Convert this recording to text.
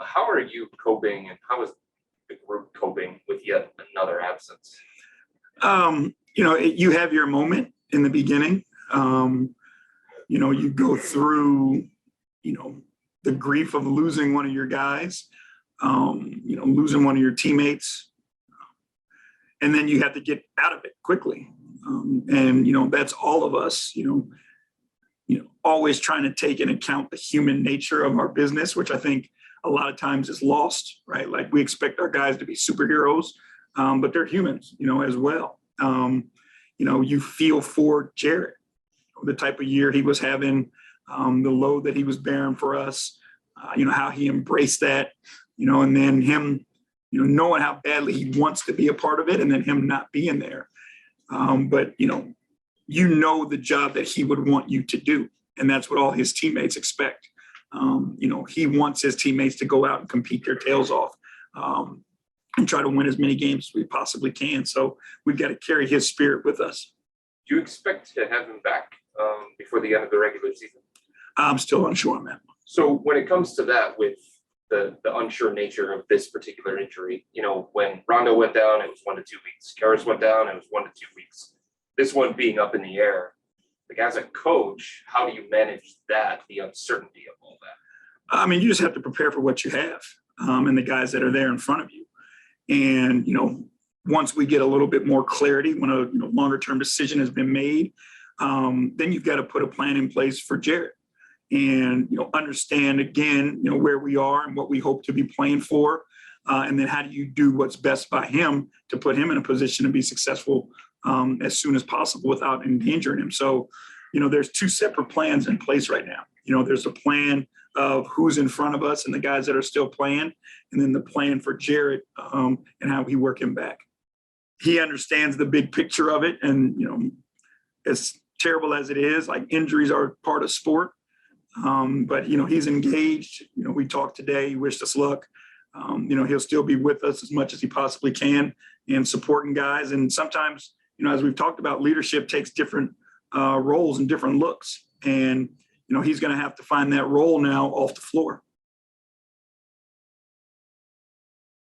How are you coping, and how is the group coping with yet another absence? You have your moment in the beginning. You go through, the grief of losing one of your guys, losing one of your teammates, and then you have to get out of it quickly. That's all of us, always trying to take into account the human nature of our business, which I think a lot of times is lost, right? Like we expect our guys to be superheroes, but they're humans, as well. You feel for Jarrett, the type of year he was having, the load that he was bearing for us, how he embraced that, and then him, knowing how badly he wants to be a part of it, and then him not being there. But the job that he would want you to do, and that's what all his teammates expect. He wants his teammates to go out and compete their tails off, and try to win as many games as we possibly can. So we've got to carry his spirit with us. Do you expect to have him back before the end of the regular season? I'm still unsure on that. So when it comes to that, with the unsure nature of this particular injury, when Rondo went down, it was 1 to 2 weeks. Karras went down, it was 1 to 2 weeks. This one being up in the air, like as a coach, how do you manage that, the uncertainty of all that? You just have to prepare for what you have, and the guys that are there in front of you. And, once we get a little bit more clarity, when a longer term decision has been made, then you've got to put a plan in place for Jarrett and, understand again, where we are and what we hope to be playing for. And then how do you do what's best by him to put him in a position to be successful as soon as possible without endangering him. So, there's 2 separate plans in place right now. There's a plan of who's in front of us and the guys that are still playing, and then the plan for Jarrett and how we work him back. He understands the big picture of it. And, as terrible as it is, like injuries are part of sport. But, he's engaged. We talked today, he wished us luck. He'll still be with us as much as he possibly can and supporting guys. And sometimes, as we've talked about, leadership takes different roles and different looks. And, he's going to have to find that role now off the floor.